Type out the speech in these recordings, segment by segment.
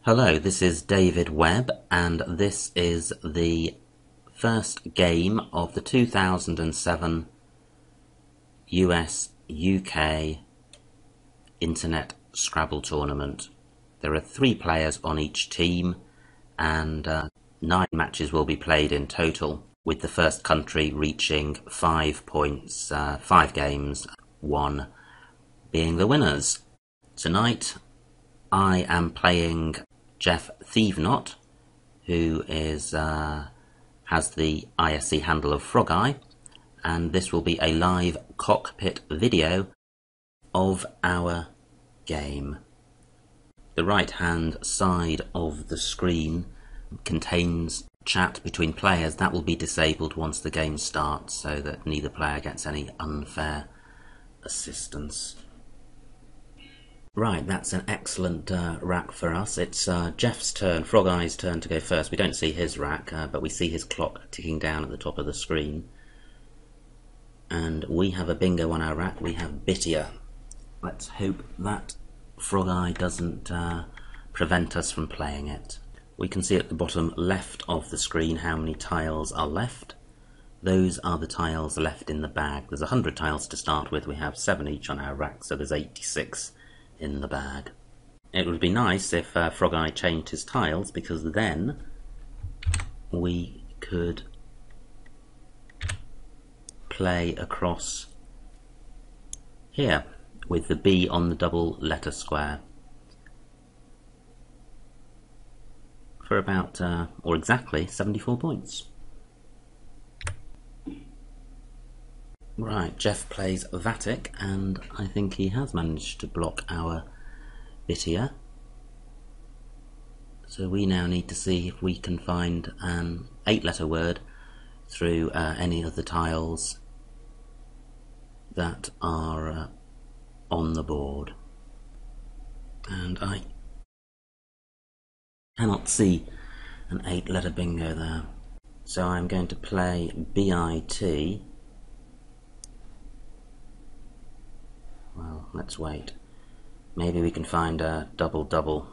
Hello, this is David Webb, and this is the first game of the 2007 US-UK Internet Scrabble tournament. There are 3 players on each team, and 9 matches will be played in total, with the first country reaching 5 points, 5 games, 1 being the winners. Tonight I am playing Jeff Thievenot, who is has the ISC handle of frogeye, and this will be a live cockpit video of our game. The right hand side of the screen contains chat between players. That will be disabled once the game starts, so that neither player gets any unfair assistance. Right, that's an excellent rack for us. It's Jeff's turn, Frogeye's turn to go first. We don't see his rack, but we see his clock ticking down at the top of the screen. And we have a bingo on our rack. We have Bittier. Let's hope that Frogeye doesn't prevent us from playing it. We can see at the bottom left of the screen how many tiles are left. Those are the tiles left in the bag. There's 100 tiles to start with. We have 7 each on our rack, so there's 86 in the bag. It would be nice if Frogeye changed his tiles, because then we could play across here with the B on the double letter square for about or exactly 74 points. Right, Jeff plays Vatic, and I think he has managed to block our Bittier. So we now need to see if we can find an 8-letter word through any of the tiles that are on the board. And I cannot see an 8-letter bingo there. So I'm going to play BIT. Well, let's wait. Maybe we can find a double-double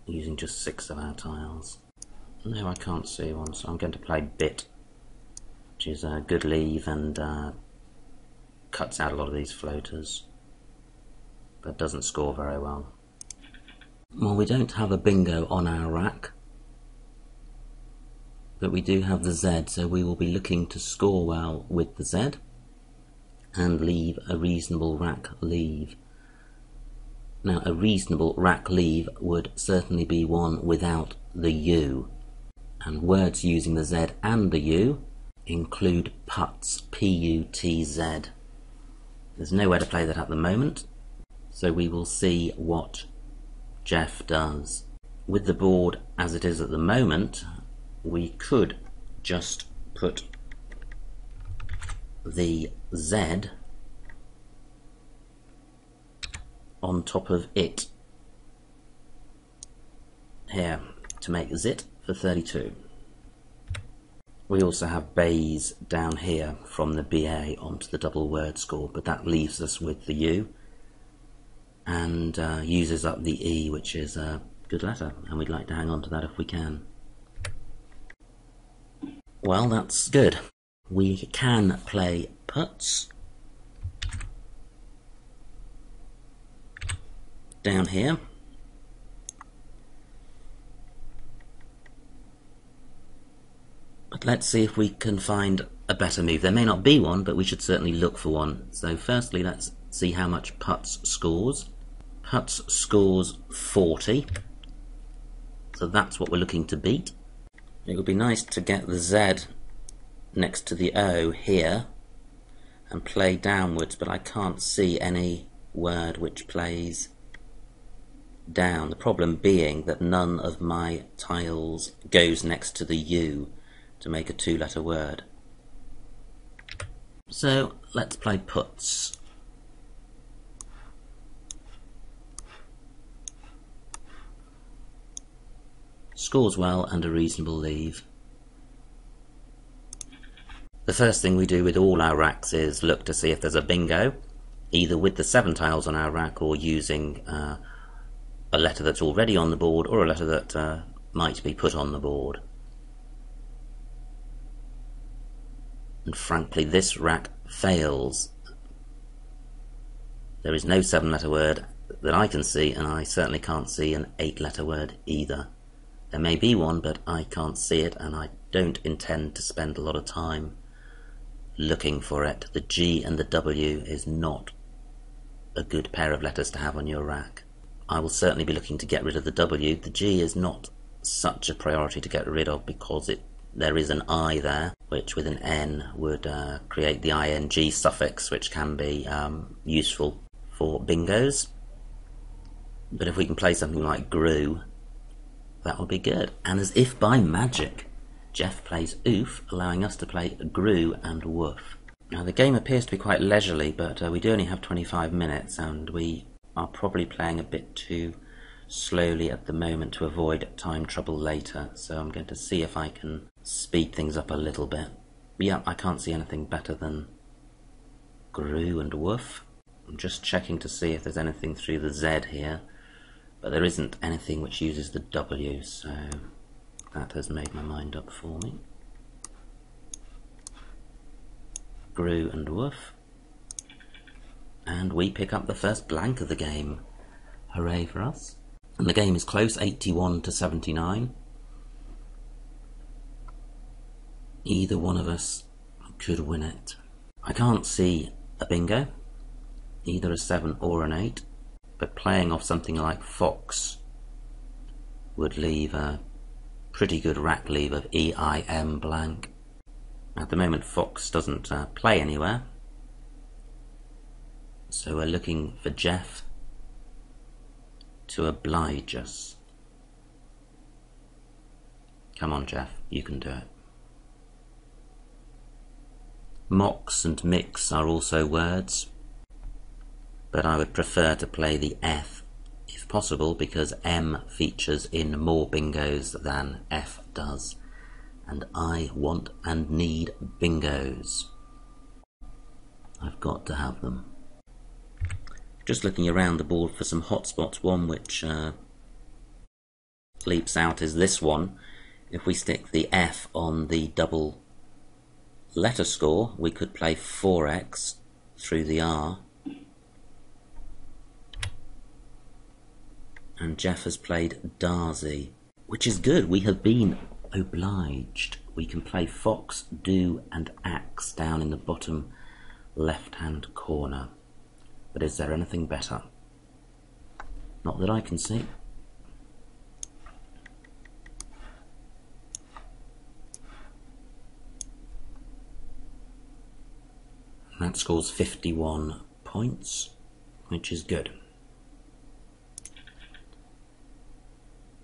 using just 6 of our tiles. No, I can't see one, so I'm going to play Bit, which is a good leave and cuts out a lot of these floaters, but doesn't score very well. Well, we don't have a bingo on our rack, but we do have the Z, so we will be looking to score well with the Z and leave a reasonable rack leave. Now, a reasonable rack leave would certainly be one without the U, and words using the Z and the U include putz, P-U-T-Z. There's nowhere to play that at the moment, so we will see what Jeff does. With the board as it is at the moment, we could just put the Z on top of it here to make zit for 32. We also have bays down here from the BA onto the double word score, but that leaves us with the U and uses up the E, which is a good letter, and we'd like to hang on to that if we can. Well, that's good. We can play putz down here. But let's see if we can find a better move. There may not be one, but we should certainly look for one. So firstly, let's see how much putz scores. Putz scores 40, so that's what we're looking to beat. It would be nice to get the Z next to the O here and play downwards, but I can't see any word which plays down. The problem being that none of my tiles goes next to the U to make a 2-letter word. So let's play putz. Scores well and a reasonable leave. The first thing we do with all our racks is look to see if there's a bingo, either with the 7 tiles on our rack or using a letter that's already on the board or a letter that might be put on the board. And frankly, this rack fails. There is no 7-letter word that I can see, and I certainly can't see an 8-letter word either. There may be one, but I can't see it, and I don't intend to spend a lot of time looking for it. The G and the W is not a good pair of letters to have on your rack. I will certainly be looking to get rid of the W. The G is not such a priority to get rid of because there is an I there, which with an N would create the ing suffix, which can be useful for bingos. But if we can play something like grew, that would be good. And as if by magic, Jeff plays oof, allowing us to play grew and woof. Now the game appears to be quite leisurely, but we do only have 25 minutes, and we are probably playing a bit too slowly at the moment to avoid time trouble later. So I'm going to see if I can speed things up a little bit. Yeah, I can't see anything better than grew and woof. I'm just checking to see if there's anything through the Z here, but there isn't anything which uses the W, so that has made my mind up for me. Grew and woof. And we pick up the first blank of the game. Hooray for us. And the game is close, 81 to 79. Either one of us could win it. I can't see a bingo, either a 7 or an 8, but playing off something like fox would leave a pretty good rack leave of EIM blank. At the moment fox doesn't play anywhere, so we're looking for Jeff to oblige us. Come on Jeff, you can do it. Mox and mix are also words, but I would prefer to play the F if possible, because M features in more bingos than F does, and I want and need bingos. I've got to have them. Just looking around the board for some hotspots. One which leaps out is this one. If we stick the F on the double letter score, we could play 4x through the R. And Jeff has played Darcy, which is good. We have been obliged. We can play fox, do and axe down in the bottom left-hand corner. But is there anything better? Not that I can see. That scores 51 points, which is good.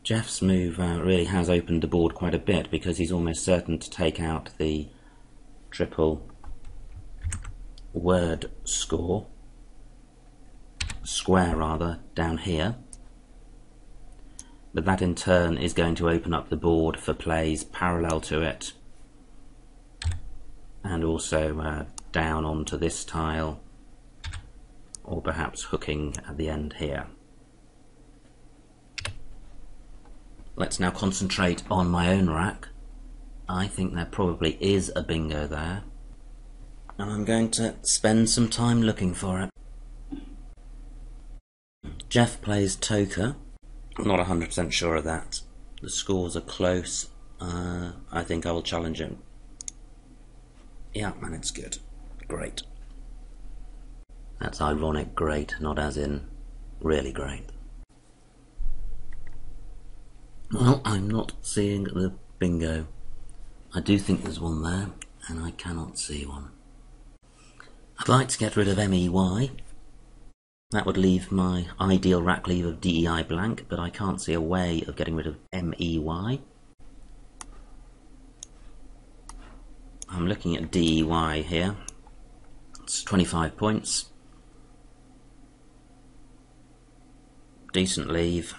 Jeff's move really has opened the board quite a bit, because he's almost certain to take out the triple word square rather, down here. But that in turn is going to open up the board for plays parallel to it, and also down onto this tile, or perhaps hooking at the end here. Let's now concentrate on my own rack. I think there probably is a bingo there, and I'm going to spend some time looking for it. Jeff plays Toker. I'm not 100% sure of that. The scores are close. I think I will challenge him. Yeah, and it's good. Great. That's ironic great, not as in really great. Well, I'm not seeing the bingo. I do think there's one there, and I cannot see one. I'd like to get rid of MEY. That would leave my ideal rack leave of DEI blank, but I can't see a way of getting rid of MEY. I'm looking at DEY here. It's 25 points. Decent leave.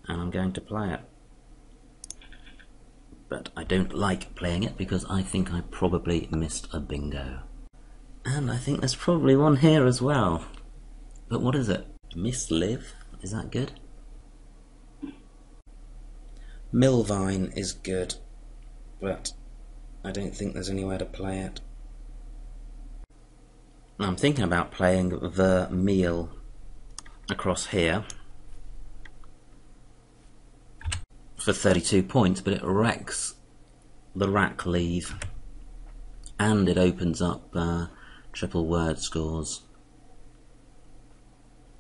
And I'm going to play it. But I don't like playing it because I think I probably missed a bingo. And I think there's probably one here as well. But what is it? Mislive, is that good? Millvine is good, but I don't think there's anywhere to play it. I'm thinking about playing the meal across here for 32 points, but it wrecks the rack leave and it opens up triple word scores.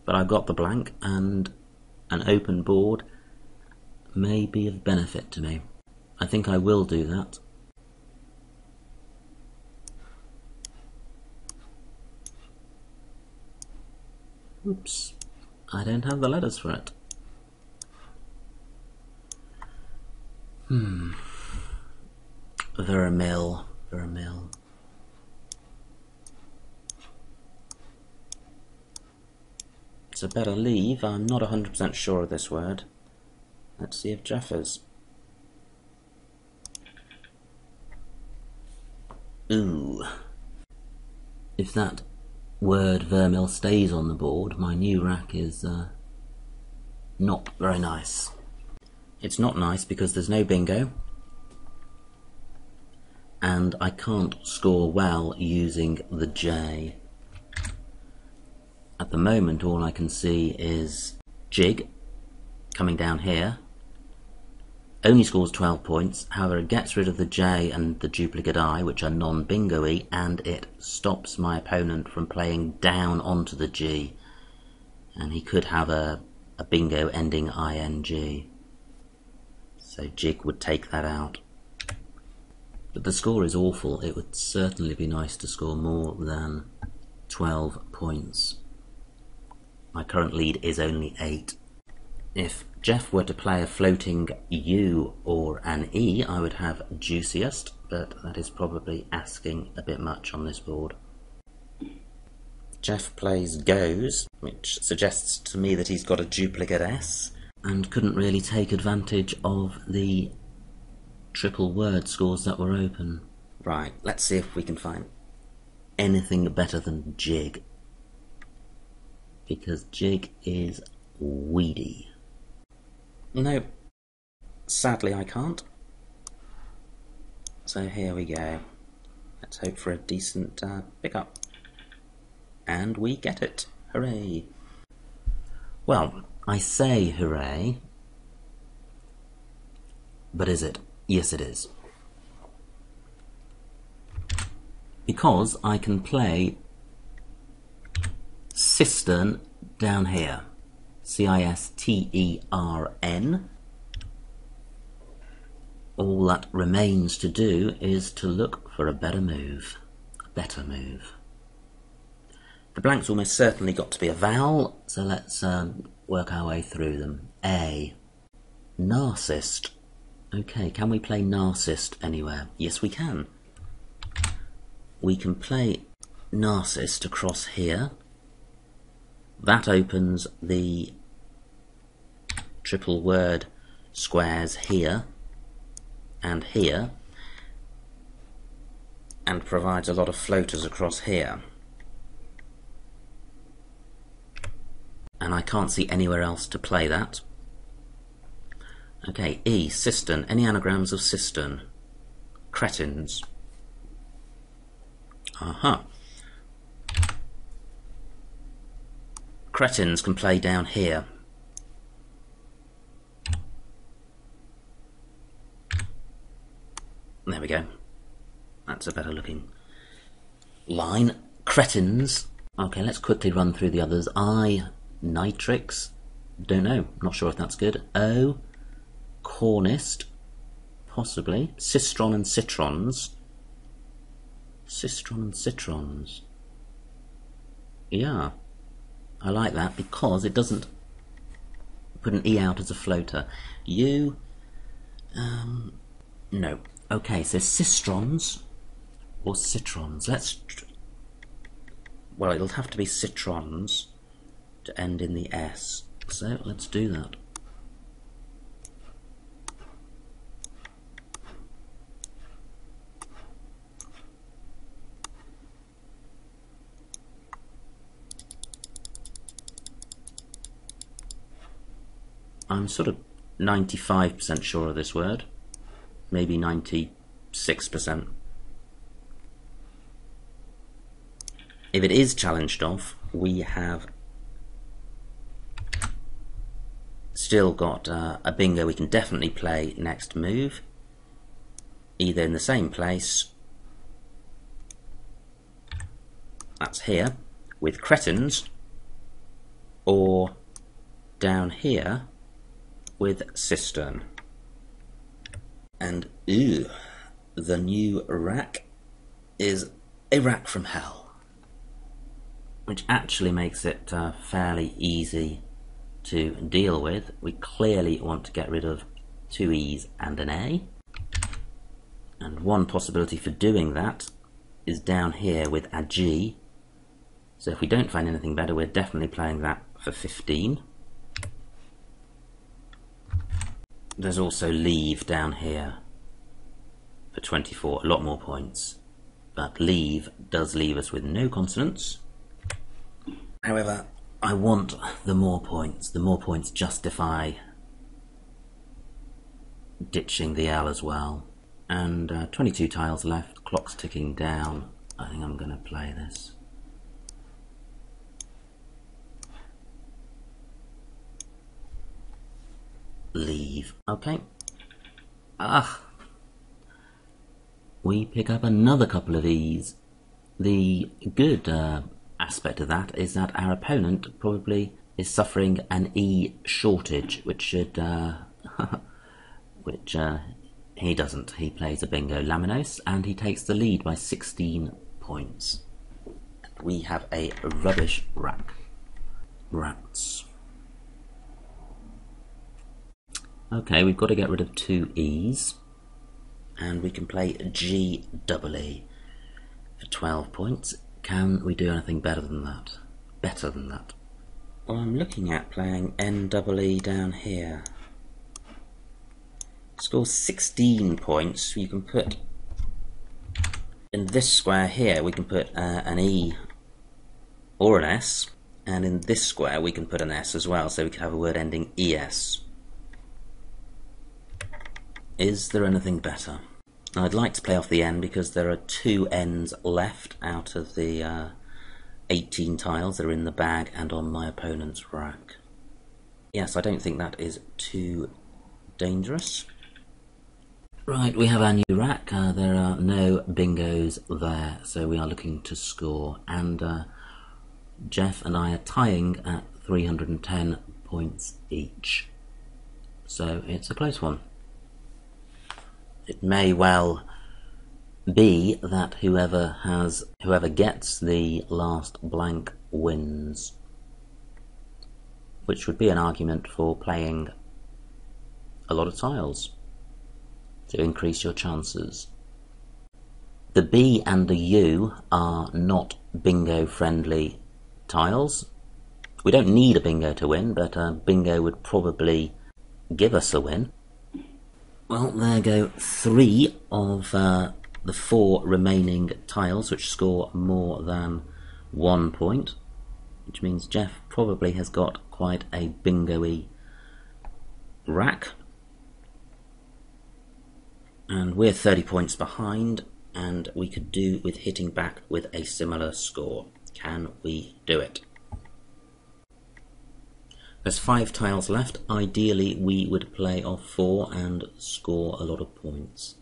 But I've got the blank, and an open board may be of benefit to me. I think I will do that. Oops, I don't have the letters for it. Vermeil. It's a better leave. I'm not 100% sure of this word. Let's see if Jeff is. Ooh. If that word vermeil stays on the board, my new rack is not very nice. It's not nice because there's no bingo, and I can't score well using the J. At the moment, all I can see is Jig coming down here. Only scores 12 points, however it gets rid of the J and the duplicate I, which are non-bingo-y, and it stops my opponent from playing down onto the G. And he could have a bingo ending ing. So Jig would take that out. But the score is awful. It would certainly be nice to score more than 12 points. My current lead is only 8. If Jeff were to play a floating U or an E, I would have juiciest, but that is probably asking a bit much on this board. Jeff plays goes, which suggests to me that he's got a duplicate S, and couldn't really take advantage of the triple word scores that were open. Right, let's see if we can find anything better than Jig, because Jig is weedy. No, sadly I can't. So here we go. Let's hope for a decent pickup. And we get it. Hooray! Well, I say hooray, but is it? Yes, it is. Because I can play cistern down here. C-I-S-T-E-R-N. All that remains to do is to look for a better move. A better move. The blank's almost certainly got to be a vowel, so let's work our way through them. A. Narcissist. Okay, can we play narcissist anywhere? Yes, we can. We can play narcissist across here. That opens the triple word squares here and here, and provides a lot of floaters across here. And I can't see anywhere else to play that. Okay, E, cistern. Any anagrams of cistern? Cretins. Aha. Cretins can play down here. There we go. That's a better looking line. Cretins. Okay, let's quickly run through the others. I, nitrix. Don't know. Not sure if that's good. O, cornist. Possibly. Cistron and citrons. Cistron and citrons. Yeah. I like that because it doesn't put an E out as a floater. U, no. Okay, so cistrons or citrons. Well, it'll have to be citrons to end in the S. So let's do that. I'm sort of 95% sure of this word, maybe 96%. If it is challenged off, we have still got a bingo we can definitely play next move, either in the same place, that's here, with cretins, or down here with cistern. And ooh, the new rack is a rack from hell, which actually makes it fairly easy to deal with. We clearly want to get rid of 2 E's and an A, and one possibility for doing that is down here with a G. So if we don't find anything better, we're definitely playing that for 15. There's also leave down here for 24, a lot more points, but leave does leave us with no consonants. However, I want the more points. The more points justify ditching the L as well. And 22 tiles left, clock's ticking down. I think I'm going to play this. Leave. Okay. We pick up another couple of E's. The good aspect of that is that our opponent probably is suffering an E shortage, which should he doesn't. He plays a bingo Laminos and he takes the lead by 16 points. We have a rubbish rack. Rats. Okay, we've got to get rid of 2 E's, and we can play GEE for 12 points. Can we do anything better than that? Better than that? Well, I'm looking at playing NEE down here. Score 16 points. You can put in this square here, we can put an E or an S, and in this square we can put an S as well, so we can have a word ending ES. Is there anything better? I'd like to play off the N because there are 2 N's left out of the 18 tiles that are in the bag and on my opponent's rack. Yes, I don't think that is too dangerous. Right, we have our new rack. There are no bingos there, so we are looking to score. And Jeff and I are tying at 310 points each. So it's a close one. It may well be that whoever gets the last blank wins, which would be an argument for playing a lot of tiles to increase your chances. The B and the U are not bingo friendly tiles. We don't need a bingo to win, but a bingo would probably give us a win. Well, there go 3 of the 4 remaining tiles which score more than 1 point, which means Jeff probably has got quite a bingo-y rack. And we're 30 points behind, and we could do with hitting back with a similar score. Can we do it? There's 5 tiles left. Ideally, we would play off 4 and score a lot of points.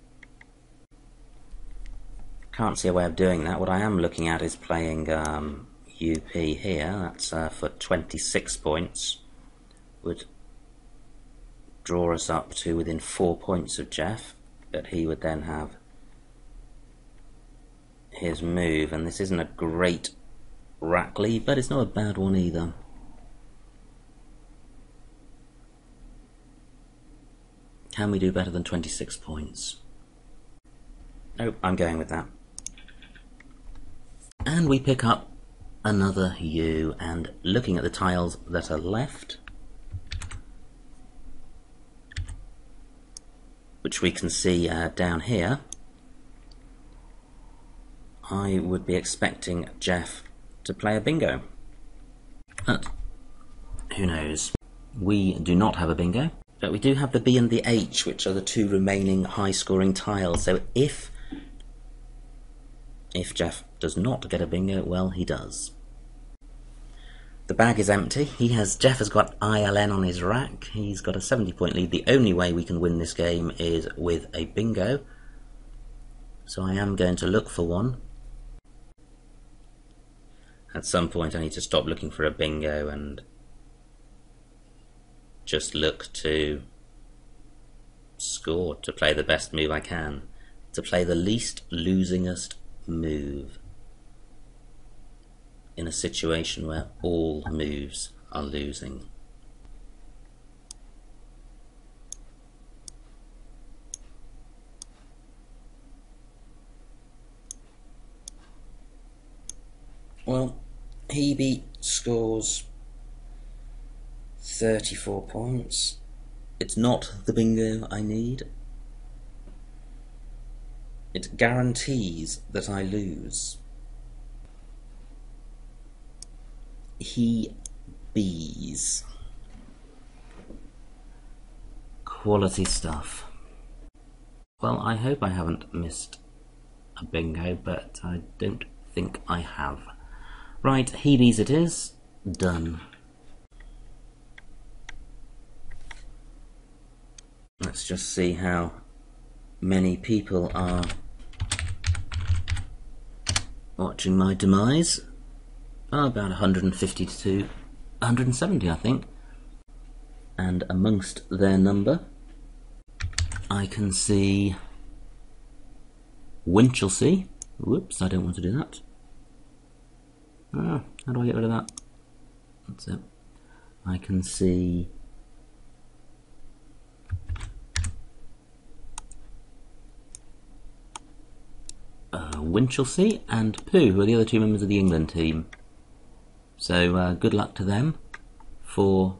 Can't see a way of doing that. What I am looking at is playing UP here. That's for 26 points. Would draw us up to within 4 points of Jeff, but he would then have his move, and this isn't a great rack lead, but it's not a bad one either. Can we do better than 26 points? Nope, I'm going with that. And we pick up another U, and looking at the tiles that are left, which we can see down here, I would be expecting Jeff to play a bingo. But who knows? We do not have a bingo. But we do have the B and the H, which are the two remaining high-scoring tiles. So if Jeff does not get a bingo, well, he does. The bag is empty. Jeff has got ILN on his rack. He's got a 70-point lead. The only way we can win this game is with a bingo. So I am going to look for one. At some point I need to stop looking for a bingo and just look to score, to play the best move I can, to play the least losingest move in a situation where all moves are losing. Well, Hebe scores 34 points. It's not the bingo I need. It guarantees that I lose. He bees. Quality stuff. Well, I hope I haven't missed a bingo, but I don't think I have. Right, Hebe's it is. Done. Let's just see how many people are watching my demise. Oh, about 150 to 170, I think. And amongst their number, I can see Winchelsea. Whoops, I don't want to do that. How do I get rid of that? That's it. I can see Winchelsea and Pooh, who are the other two members of the England team. So good luck to them for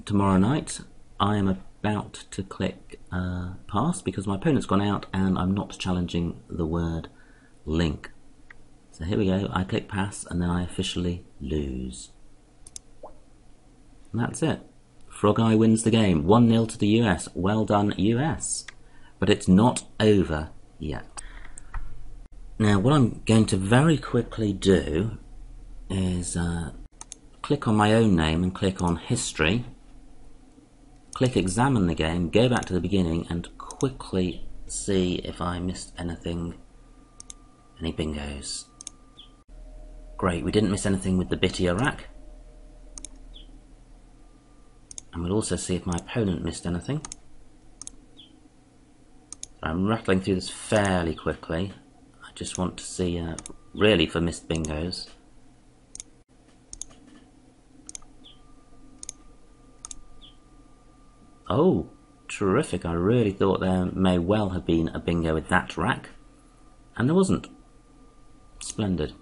tomorrow night. I am about to click pass because my opponent's gone out and I'm not challenging the word link. So here we go, I click pass and then I officially lose. And that's it. Frogeye wins the game, 1-0 to the US. Well done, US. But it's not over yet. Now what I'm going to very quickly do is click on my own name and click on history, click examine the game, go back to the beginning and quickly see if I missed anything, any bingos. Great, we didn't miss anything with the Bittier rack. And we'll also see if my opponent missed anything. So I'm rattling through this fairly quickly. I just want to see, really, for missed bingos. Oh, terrific. I really thought there may well have been a bingo with that rack. And there wasn't. Splendid.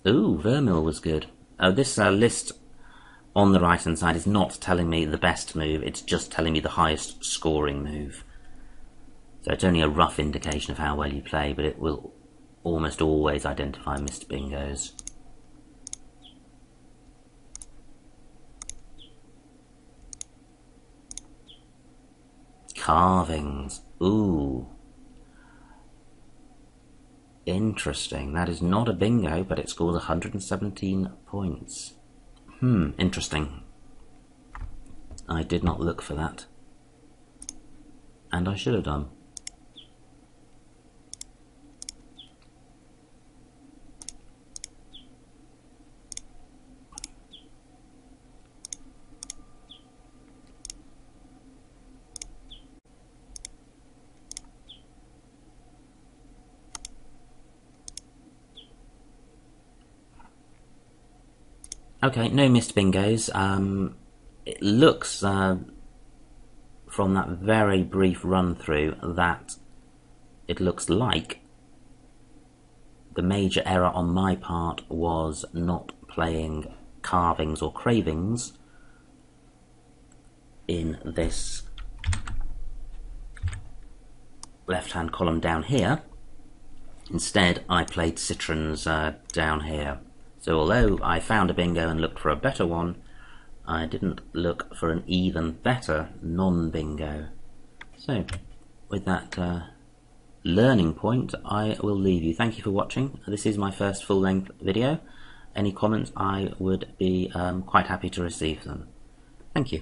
Ooh, Vermil was good. Oh, this list on the right hand side is not telling me the best move, it's just telling me the highest scoring move. So it's only a rough indication of how well you play, but it will almost always identify missed bingos. Carvings. Ooh. Interesting. That is not a bingo, but it scores 117 points. Interesting. I did not look for that. And I should have done. Okay, no missed bingos. It looks, from that very brief run through, that it looks like the major error on my part was not playing carvings or cravings in this left-hand column down here. Instead, I played citrons down here. So although I found a bingo and looked for a better one, I didn't look for an even better non-bingo. So with that learning point, I will leave you. Thank you for watching. This is my first full-length video. Any comments, I would be quite happy to receive them. Thank you.